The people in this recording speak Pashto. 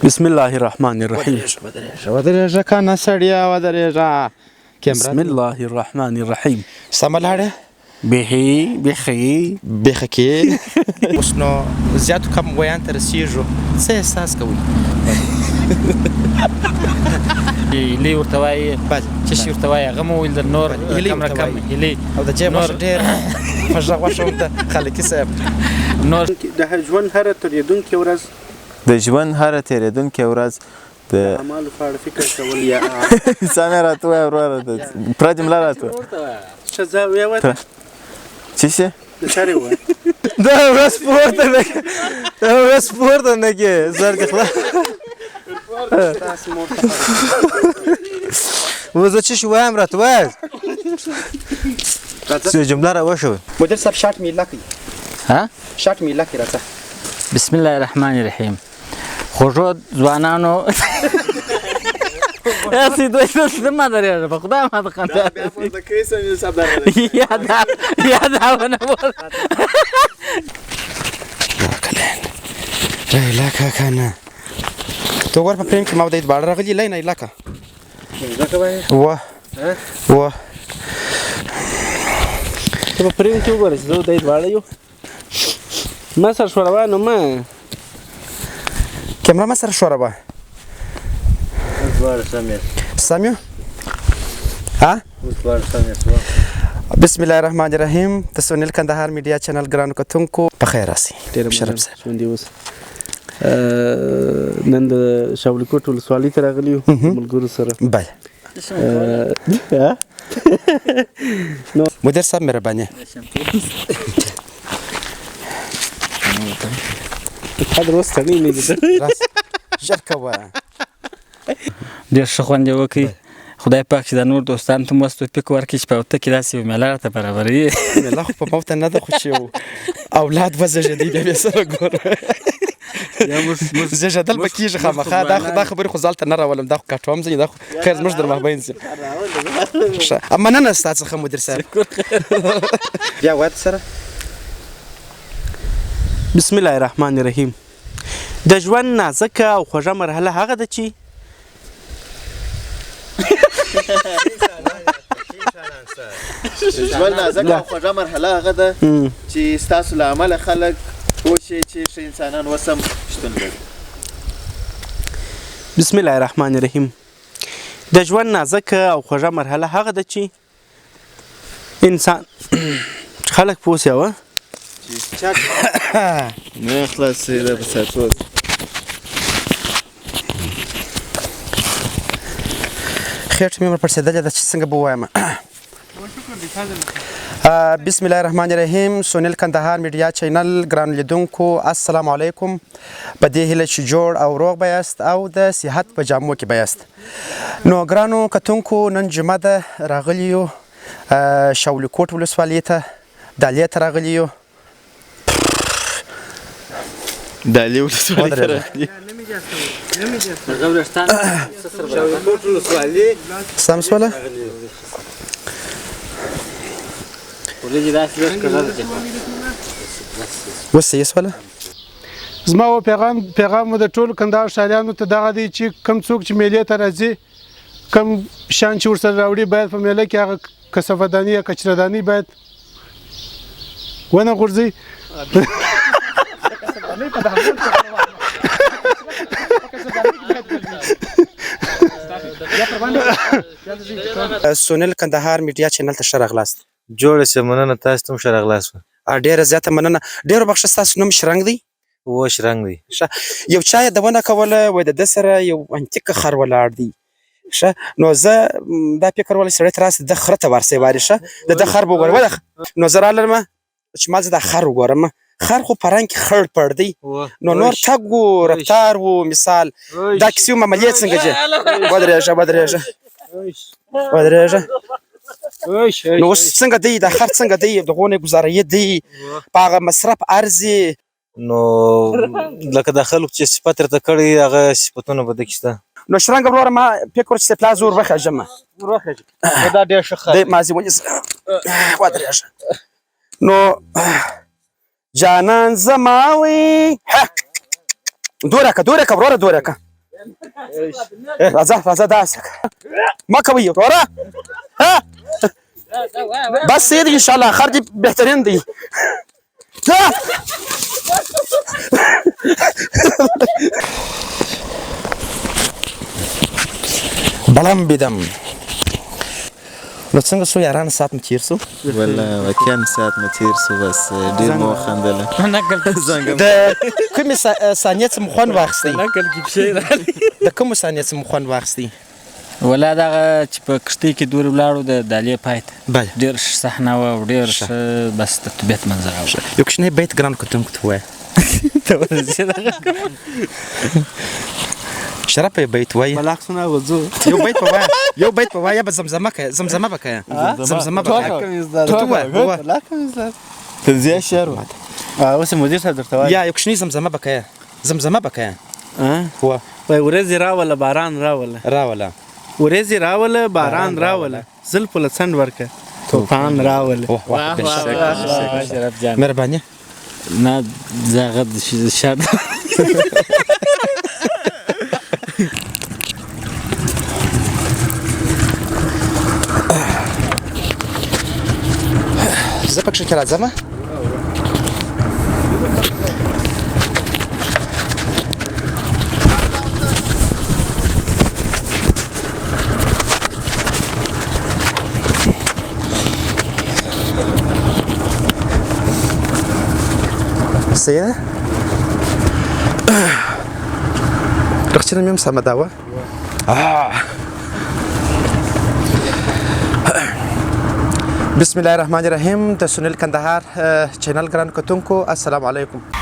بسم الله الرحمن الرحیم. ودرېږه کنه سړیه ودرېږه. بسم الله الرحمن الرحیم. سمه لاړه بیخه کې اوس نو زیاتو کم ویان ته رسېږو، څه احساس کوئ؟ هیلې ورته وایي، څه شي ورته وایي، هغه مو وویل د نور کم رقم هیلې او د جیب غوښه ډېر خوږه غوښه ورته خالقي صاحب. نور د ژوند هره تېرېدونکې ورځ د اعمالو په اړه فکر کول یا سمې راته وایه وروره، پوره جمله راته وایه. ښه ځه ویې وایه څه شی؟ د سړی ووایه. دا ورځ پورته نه کې سر دې خدای اوس زه څه شی وایم راته وایه، څه جمله راوښوئ. مدیر صاحب شاټ میله کوي، شاټ میله کوي راځه. بسم الله الرحمن الرحیم. خوږو ځوانانو هسې دوی دلته مه درېږه، په خدای ما د خندا یا دا ونه بول لکه کنه تو ګور په پریم کې ما د باړه راغلی لای نه لکه وه ته په پریم کې وګوره چې زه د دواړه یو ما سره شوروه نو ما کیمرا ما سره شوروه سم ها بسم الله الرحمن الرحیم. د سونیل کندهار میډیا چینل ګرانو کتونکو په خیر راسئ. شرف صاحب اوس نن د شاولیکوټ ولسوالۍ ته راغلي یو ملګرو سره. بله مدیر صاحب مهرباني قدر اوس ستړی نه دي ژر کوه. ډېر ښه خوند یې وکړي. خدای پاک چې د نور دوستانو ته مو توفیق ورکړي چې په وته کې داسې یو میله راته برابروي. میله خو په موته نه ده، خو چې اولاد وزېږېدی بیا بیا سره ګوره زېږېدل به کېږي خامخا. دا خبرې خو ځالته نه راولم، دا خو کټوم ځینې، دا خو خیر زموږ در مابین ځي. مننه ستا څخه مدیر صاحب. بیا وایه سره. بسم الله الرحمن الرحیم. د ژوند نازکه او خوږه مرحله هغه ده چې ژوند نازکه او خوږه مرحله هغه ده چې ستاسو له امله خلک پوه شي چې ښه انسانان اوس هم شتون لري. بسم الله الرحمن الرحیم. د ژوند نازکه او خوږه مرحله هغه ده چې انسان خلک پوه شي نه خلاص ده په ساتو خیر مې پړسېدلې ده چې څنګه به ووایم. بسم الله الرحمن الرحیم. سونیل کندهار میډیا چینل ګران لیدونکو السلام علیکم. په دې هیله چې جوړ او روغ به یاست او د صحت په جامو کې به یاست. نو ګرانو کتونکو نن جمعه ده، راغلي یو شاولیکوټ ولسوالۍ ته، دالې ته راغلي یو. دالې ولسوالۍ ته راغلي سم شوله. اوس صحیح شوله. زما و پیغام د ټولو کندهار شاعرانو ته دغه دی چې کم څوک چې میلې ته راځي، کم شیان چې ورسره راوړي باید په میله کې هغه کثافه‌داني یا کچره‌داني باید ونه غورځي. سونیل کندهار میډیا چینل ته ښه راغلاست. جوړه شه، مننه. تاسو ته هم ښه راغلاست. ډېره زیاته مننه. ډېر بخښه ستاسو نوم شرنګ دی؟ و شرنګ دی. یو چا یادونه کوله وایي د ده سره یو انتیکه خر ولاړ دی. ښه نو زه دا فکر ولی سړی ته راسي د خره ته ورسئ وارې ښه د ده خر به وګورم. نو زه رالرمه چې ما زه دا خر وګورم. خر خو په رنګ کې خړ پړ دی، نو نور تګ و رفتار و مثال دا کیسې و معاملې څنګه دي؟ ودرېږه نو اوس څنګه دی دا خر څنګه دی؟ د غونې ګزارایي دی په هغه مصرف ارزي؟ نو لکه د خلکو چې صفت راته کړی هغه صفتونه به دکې شته. نو شرنګه وروره ما فکر چې پلا زور وخېږم. دا ډېر ښه خر دی مازې ونیسه ودرېږه. نو جانان زما وی دوره که وروره دوره که راځه داسې مه کوئ وروره بس صحیح دی انشاءالله خر دې بهترین دی بلم بدم نو څنګه سو یاران ساعت مو تیر سو والله واقعا ساعت مو تیر سو بس ډېر مو وخندله د کومې ثانیې څخه مو خوند واخیستی نقل کې پښې راغلي د کومو ثانیې څخه مو خوند واخیستی ولا دغه چې په کښتۍ کې دورې ولاړو د دالې پای ته بله ډېر ښه صحنه وه او ډېر ښه بس د طبیعت منظره وه یو کوچنی بیت ګران کتونکو ته ووایه شرف یې بیت وایي بلاخصونه وځو یو بیت په وایه به زمزمه کوه زمزمه به کوه زمزمه به کوه ته ووایه تنزیه شعر و اوس مدیر صاحب درته وایي یا یو کوچنی زمزمه به کوه زمزمه به کوه هو وای ورځې راوله باران راوله ورځې راوله باران راوله زلفو له څنډ ورکه طوفان راوله شرف جان مهرباني نه زه هغه د شر زه پکښې کې راځم صحیح ده رخچینه مې هم سمه ده وه بسم الله الرحمن الرحیم د سنیل کندهار چینل ګران کتونکو السلام علیکم